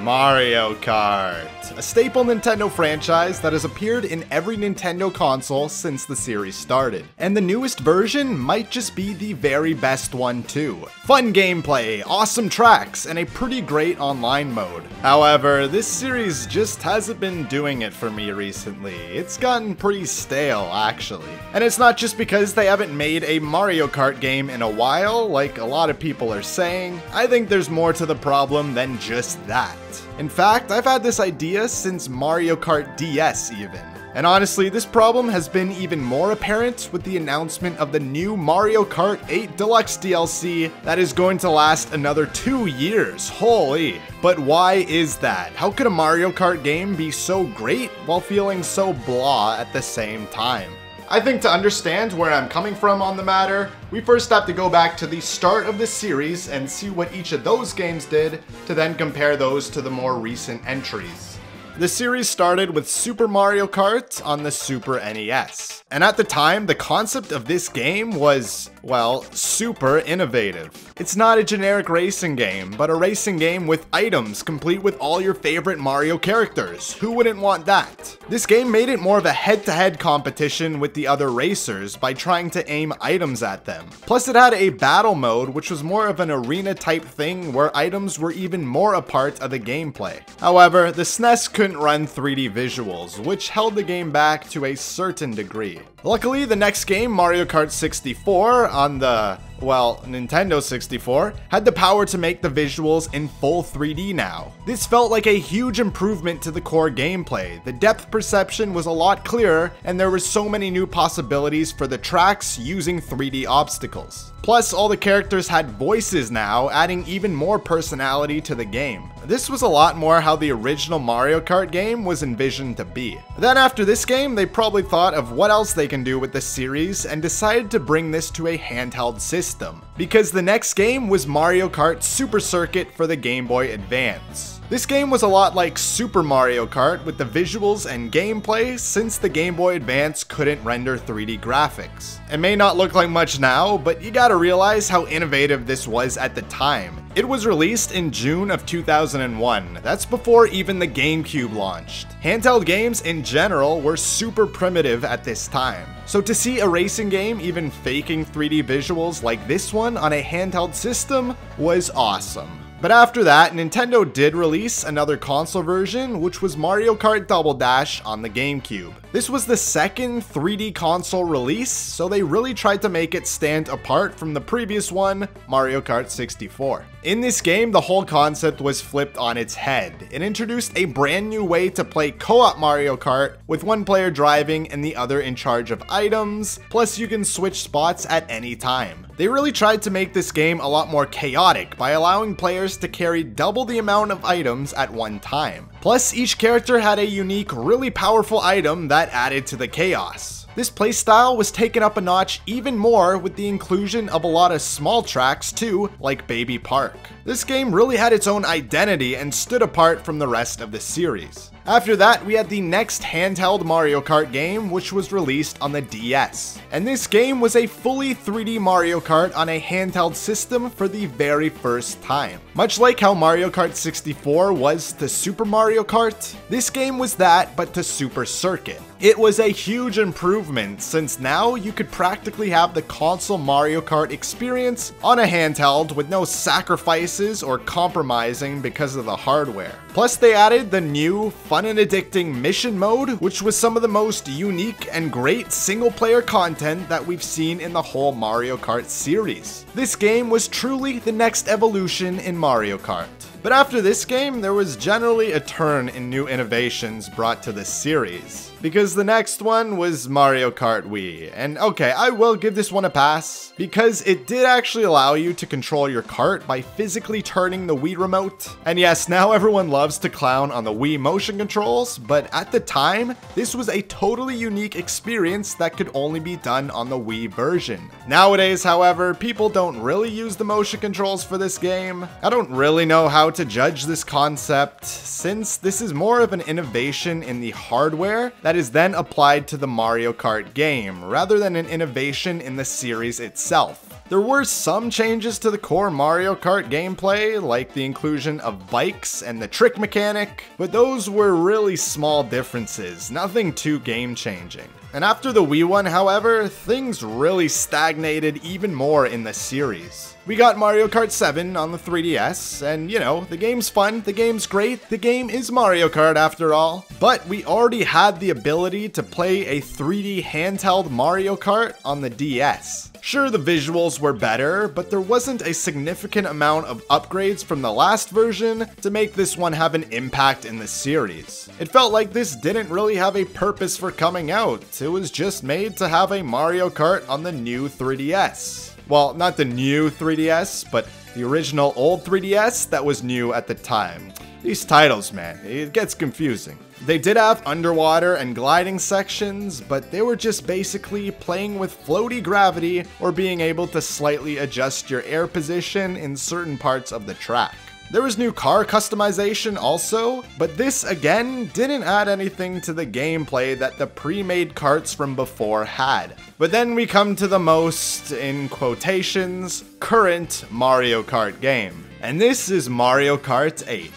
Mario Kart, a staple Nintendo franchise that has appeared in every Nintendo console since the series started. And the newest version might just be the very best one too. Fun gameplay, awesome tracks, and a pretty great online mode. However, this series just hasn't been doing it for me recently. It's gotten pretty stale, actually. And it's not just because they haven't made a Mario Kart game in a while, like a lot of people are saying. I think there's more to the problem than just that. In fact, I've had this idea since Mario Kart DS even. And honestly, this problem has been even more apparent with the announcement of the new Mario Kart 8 Deluxe DLC that is going to last another 2 years. Holy! But why is that? How could a Mario Kart game be so great while feeling so blah at the same time? I think to understand where I'm coming from on the matter, we first have to go back to the start of the series and see what each of those games did, to then compare those to the more recent entries. The series started with Super Mario Kart on the Super NES. And at the time, the concept of this game was, well, super innovative. It's not a generic racing game, but a racing game with items complete with all your favorite Mario characters. Who wouldn't want that? This game made it more of a head-to-head competition with the other racers by trying to aim items at them. Plus it had a battle mode, which was more of an arena type thing where items were even more a part of the gameplay. However, the SNES couldn't run 3D visuals, which held the game back to a certain degree. Luckily, the next game, Mario Kart 64, on the, well, Nintendo 64, had the power to make the visuals in full 3D now. This felt like a huge improvement to the core gameplay. The depth perception was a lot clearer, and there were so many new possibilities for the tracks using 3D obstacles. Plus, all the characters had voices now, adding even more personality to the game. This was a lot more how the original Mario Kart game was envisioned to be. Then after this game, they probably thought of what else they can do with the series and decided to bring this to a handheld system. Because the next game was Mario Kart Super Circuit for the Game Boy Advance. This game was a lot like Super Mario Kart with the visuals and gameplay, since the Game Boy Advance couldn't render 3D graphics. It may not look like much now, but you gotta realize how innovative this was at the time. It was released in June of 2001, that's before even the GameCube launched. Handheld games in general were super primitive at this time. So to see a racing game even faking 3D visuals like this one on a handheld system was awesome. But after that, Nintendo did release another console version, which was Mario Kart Double Dash on the GameCube. This was the second 3D console release, so they really tried to make it stand apart from the previous one, Mario Kart 64. In this game, the whole concept was flipped on its head. It introduced a brand new way to play co-op Mario Kart, with one player driving and the other in charge of items, plus you can switch spots at any time. They really tried to make this game a lot more chaotic by allowing players to carry double the amount of items at one time. Plus, each character had a unique, really powerful item that added to the chaos. This playstyle was taken up a notch even more with the inclusion of a lot of small tracks too, like Baby Park. This game really had its own identity and stood apart from the rest of the series. After that, we had the next handheld Mario Kart game, which was released on the DS. And this game was a fully 3D Mario Kart on a handheld system for the very first time. Much like how Mario Kart 64 was to Super Mario Kart, this game was that, but to Super Circuit. It was a huge improvement, since now you could practically have the console Mario Kart experience on a handheld with no sacrifices or compromising because of the hardware. Plus, they added the new, fun and addicting mission mode, which was some of the most unique and great single-player content that we've seen in the whole Mario Kart series. This game was truly the next evolution in Mario Kart. But after this game, there was generally a turn in new innovations brought to this series. Because the next one was Mario Kart Wii. And okay, I will give this one a pass, because it did actually allow you to control your kart by physically turning the Wii remote. And yes, now everyone loves to clown on the Wii motion controls, but at the time, this was a totally unique experience that could only be done on the Wii version. Nowadays, however, people don't really use the motion controls for this game. I don't really know how to judge this concept, since this is more of an innovation in the hardware that that is then applied to the Mario Kart game, rather than an innovation in the series itself. There were some changes to the core Mario Kart gameplay, like the inclusion of bikes and the trick mechanic, but those were really small differences, nothing too game-changing. And after the Wii one, however, things really stagnated even more in the series. We got Mario Kart 7 on the 3DS, and you know, the game's fun, the game's great, the game is Mario Kart after all. But we already had the ability to play a 3D handheld Mario Kart on the DS. Sure, the visuals were better, but there wasn't a significant amount of upgrades from the last version to make this one have an impact in the series. It felt like this didn't really have a purpose for coming out, it was just made to have a Mario Kart on the new 3DS. Well, not the new 3DS, but the original old 3DS that was new at the time. These titles, man, it gets confusing. They did have underwater and gliding sections, but they were just basically playing with floaty gravity or being able to slightly adjust your air position in certain parts of the track. There was new car customization also, but this again didn't add anything to the gameplay that the pre-made karts from before had. But then we come to the most, in quotations, current Mario Kart game. And this is Mario Kart 8.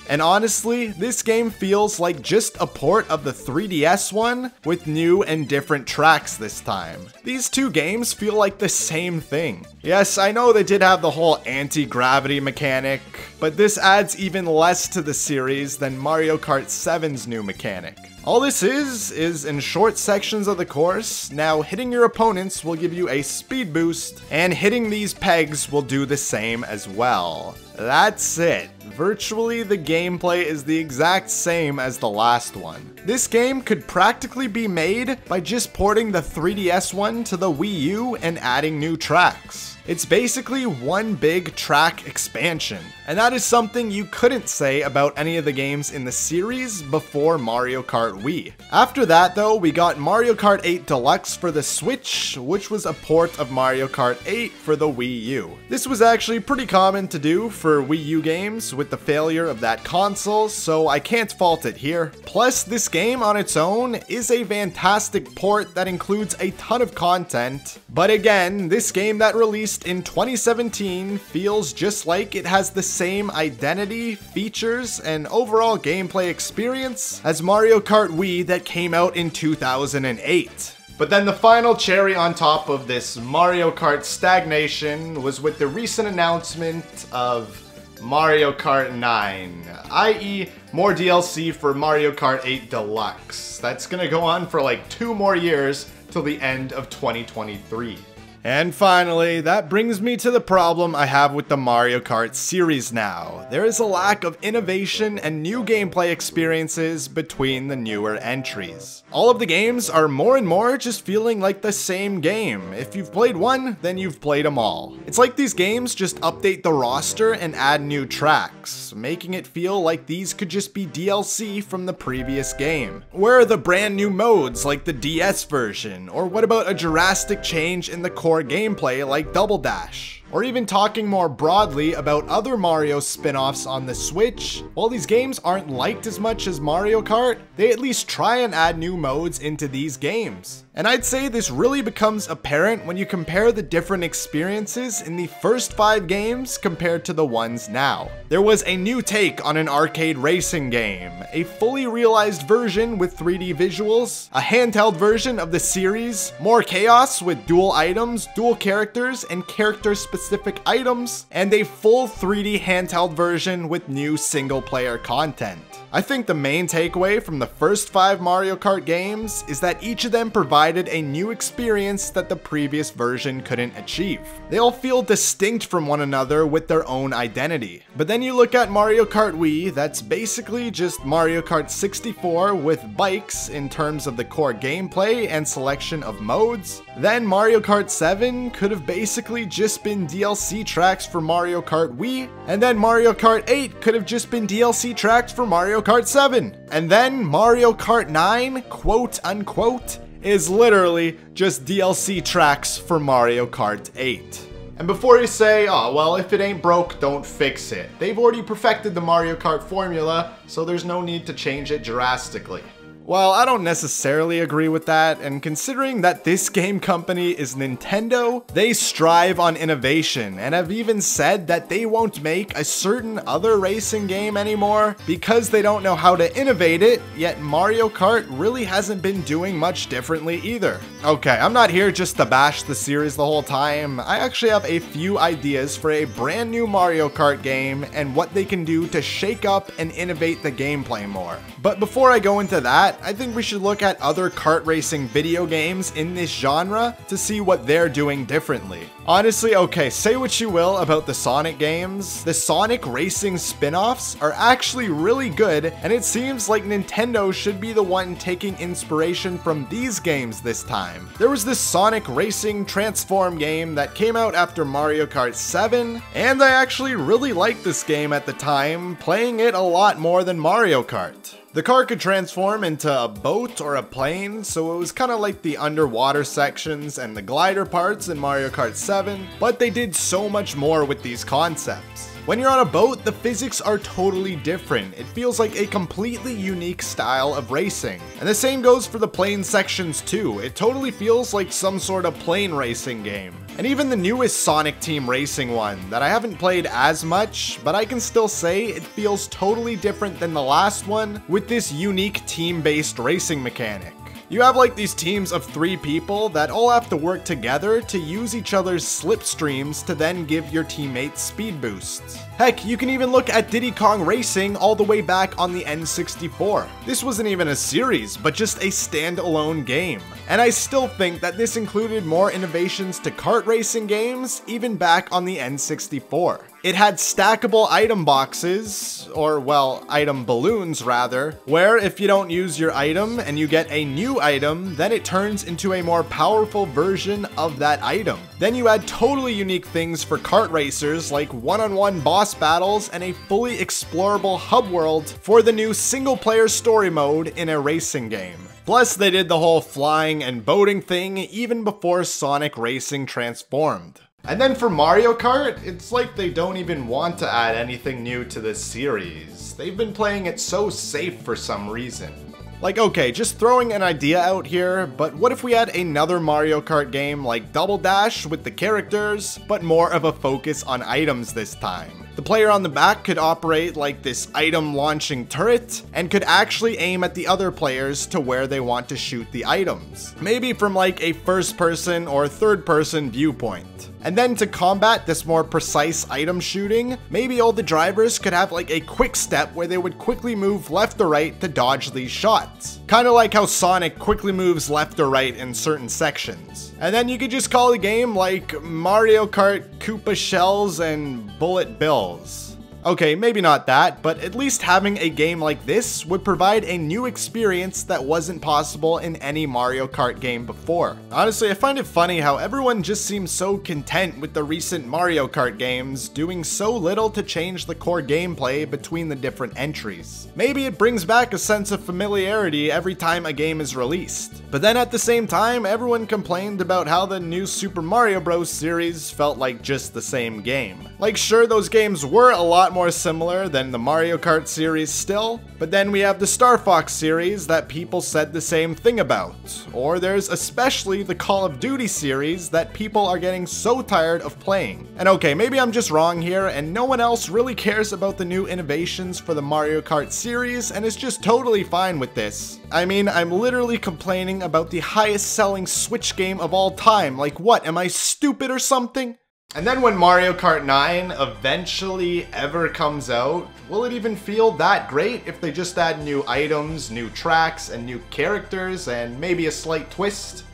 And honestly, this game feels like just a port of the 3DS one with new and different tracks this time. These two games feel like the same thing. Yes, I know they did have the whole anti-gravity mechanic, but this adds even less to the series than Mario Kart 7's new mechanic. All this is in short sections of the course. Now, hitting your opponents will give you a speed boost, and hitting these pegs will do the same as well. That's it. Virtually, the gameplay is the exact same as the last one. This game could practically be made by just porting the 3DS one to the Wii U and adding new tracks. It's basically one big track expansion, and that is something you couldn't say about any of the games in the series before Mario Kart Wii. After that though, we got Mario Kart 8 Deluxe for the Switch, which was a port of Mario Kart 8 for the Wii U. This was actually pretty common to do for Wii U games with the failure of that console, so I can't fault it here. Plus, this game on its own is a fantastic port that includes a ton of content, but again, this game that released in 2017 feels just like it has the same identity, features, and overall gameplay experience as Mario Kart Wii that came out in 2008. But then the final cherry on top of this Mario Kart stagnation was with the recent announcement of Mario Kart 9, i.e. more DLC for Mario Kart 8 Deluxe. That's gonna go on for like 2 more years till the end of 2023. And finally, that brings me to the problem I have with the Mario Kart series now. There is a lack of innovation and new gameplay experiences between the newer entries. All of the games are more and more just feeling like the same game. If you've played one, then you've played them all. It's like these games just update the roster and add new tracks, making it feel like these could just be DLC from the previous game. Where are the brand new modes like the DS version? Or what about a drastic change in the core gameplay like Double Dash? Or even talking more broadly about other Mario spin-offs on the Switch, while these games aren't liked as much as Mario Kart, they at least try and add new modes into these games. And I'd say this really becomes apparent when you compare the different experiences in the first 5 games compared to the ones now. There was a new take on an arcade racing game, a fully realized version with 3D visuals, a handheld version of the series, more chaos with dual items, dual characters, and character-specific items, and a full 3D handheld version with new single-player content. I think the main takeaway from the first 5 Mario Kart games is that each of them provided a new experience that the previous version couldn't achieve. They all feel distinct from one another with their own identity. But then you look at Mario Kart Wii, that's basically just Mario Kart 64 with bikes in terms of the core gameplay and selection of modes. Then Mario Kart 7 could have basically just been DLC tracks for Mario Kart Wii, and then Mario Kart 8 could have just been DLC tracks for Mario Kart 7. And then Mario Kart 9, quote unquote, is literally just DLC tracks for Mario Kart 8. And before you say, oh well, if it ain't broke, don't fix it. They've already perfected the Mario Kart formula, so there's no need to change it drastically. Well, I don't necessarily agree with that, and considering that this game company is Nintendo, they strive on innovation and have even said that they won't make a certain other racing game anymore because they don't know how to innovate it, yet Mario Kart really hasn't been doing much differently either. Okay, I'm not here just to bash the series the whole time. I actually have a few ideas for a brand new Mario Kart game and what they can do to shake up and innovate the gameplay more. But before I go into that, I think we should look at other kart racing video games in this genre to see what they're doing differently. Honestly, okay, say what you will about the Sonic games, the Sonic racing spin-offs are actually really good, and it seems like Nintendo should be the one taking inspiration from these games this time. There was this Sonic Racing Transform game that came out after Mario Kart 7, and I actually really liked this game at the time, playing it a lot more than Mario Kart. The car could transform into a boat or a plane, so it was kind of like the underwater sections and the glider parts in Mario Kart 7, but they did so much more with these concepts. When you're on a boat, the physics are totally different. It feels like a completely unique style of racing. And the same goes for the plane sections too. It totally feels like some sort of plane racing game. And even the newest Sonic Team Racing one that I haven't played as much, but I can still say it feels totally different than the last one with this unique team-based racing mechanic. You have like these teams of 3 people that all have to work together to use each other's slipstreams to then give your teammates speed boosts. Heck, you can even look at Diddy Kong Racing all the way back on the N64. This wasn't even a series, but just a standalone game. And I still think that this included more innovations to kart racing games even back on the N64. It had stackable item boxes, or well, item balloons rather, where if you don't use your item and you get a new item, then it turns into a more powerful version of that item. Then you had totally unique things for kart racers like one-on-one boss battles and a fully explorable hub world for the new single-player story mode in a racing game. Plus, they did the whole flying and boating thing even before Sonic Racing transformed. And then for Mario Kart, it's like they don't even want to add anything new to this series. They've been playing it so safe for some reason. Like, okay, just throwing an idea out here, but what if we had another Mario Kart game like Double Dash with the characters, but more of a focus on items this time? The player on the back could operate like this item launching turret and could actually aim at the other players to where they want to shoot the items. Maybe from like a first person or third person viewpoint. And then to combat this more precise item shooting, maybe all the drivers could have like a quick step where they would quickly move left or right to dodge these shots. Kinda like how Sonic quickly moves left or right in certain sections. And then you could just call the game like Mario Kart Koopa Shells and Bullet Bills. Okay, maybe not that, but at least having a game like this would provide a new experience that wasn't possible in any Mario Kart game before. Honestly, I find it funny how everyone just seems so content with the recent Mario Kart games, doing so little to change the core gameplay between the different entries. Maybe it brings back a sense of familiarity every time a game is released. But then at the same time, everyone complained about how the new Super Mario Bros. Series felt like just the same game. Like, sure, those games were a lot more similar than the Mario Kart series still, but then we have the Star Fox series that people said the same thing about. Or there's especially the Call of Duty series that people are getting so tired of playing. And okay, maybe I'm just wrong here and no one else really cares about the new innovations for the Mario Kart series and is just totally fine with this. I mean, I'm literally complaining about the highest selling Switch game of all time. Like what, am I stupid or something? And then when Mario Kart 9 eventually ever comes out, will it even feel that great if they just add new items, new tracks, and new characters, and maybe a slight twist?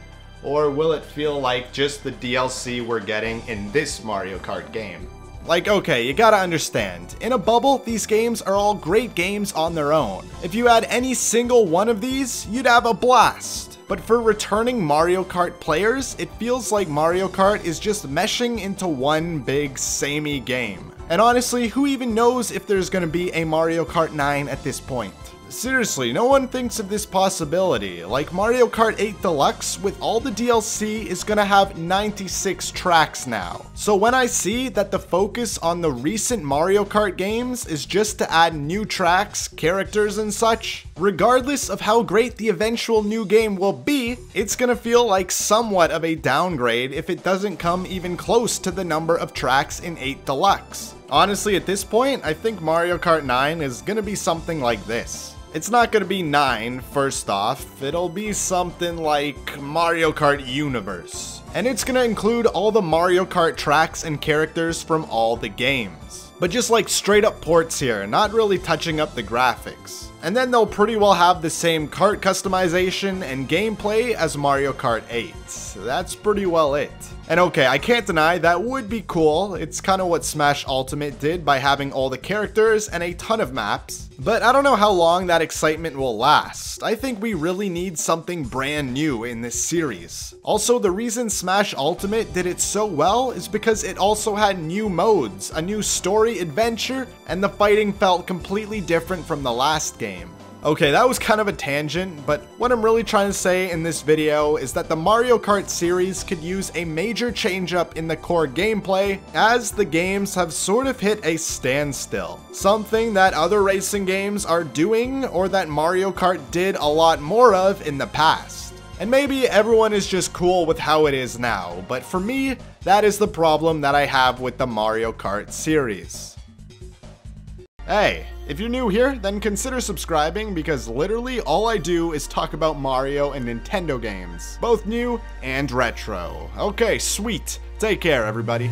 Or will it feel like just the DLC we're getting in this Mario Kart game? Like, okay, you gotta understand, in a bubble, these games are all great games on their own. If you had any single one of these, you'd have a blast. But for returning Mario Kart players, it feels like Mario Kart is just meshing into one big samey game. And honestly, who even knows if there's gonna be a Mario Kart 9 at this point? Seriously, no one thinks of this possibility. Like Mario Kart 8 Deluxe with all the DLC is gonna have 96 tracks now. So when I see that the focus on the recent Mario Kart games is just to add new tracks, characters and such, regardless of how great the eventual new game will be, it's gonna feel like somewhat of a downgrade if it doesn't come even close to the number of tracks in 8 Deluxe. Honestly, at this point, I think Mario Kart 9 is gonna be something like this. It's not gonna be 9, first off, it'll be something like Mario Kart Universe. And it's gonna include all the Mario Kart tracks and characters from all the games. But just like straight up ports here, not really touching up the graphics. And then they'll pretty well have the same kart customization and gameplay as Mario Kart 8. That's pretty well it. And okay, I can't deny that would be cool. It's kind of what Smash Ultimate did by having all the characters and a ton of maps. But I don't know how long that excitement will last. I think we really need something brand new in this series. Also, the reason Smash Ultimate did it so well is because it also had new modes, a new story adventure, and the fighting felt completely different from the last game. Okay, that was kind of a tangent, but what I'm really trying to say in this video is that the Mario Kart series could use a major change up in the core gameplay, as the games have sort of hit a standstill. Something that other racing games are doing, or that Mario Kart did a lot more of in the past. And maybe everyone is just cool with how it is now, but for me, that is the problem that I have with the Mario Kart series. Hey, if you're new here, then consider subscribing because literally all I do is talk about Mario and Nintendo games, both new and retro. Okay, sweet. Take care, everybody.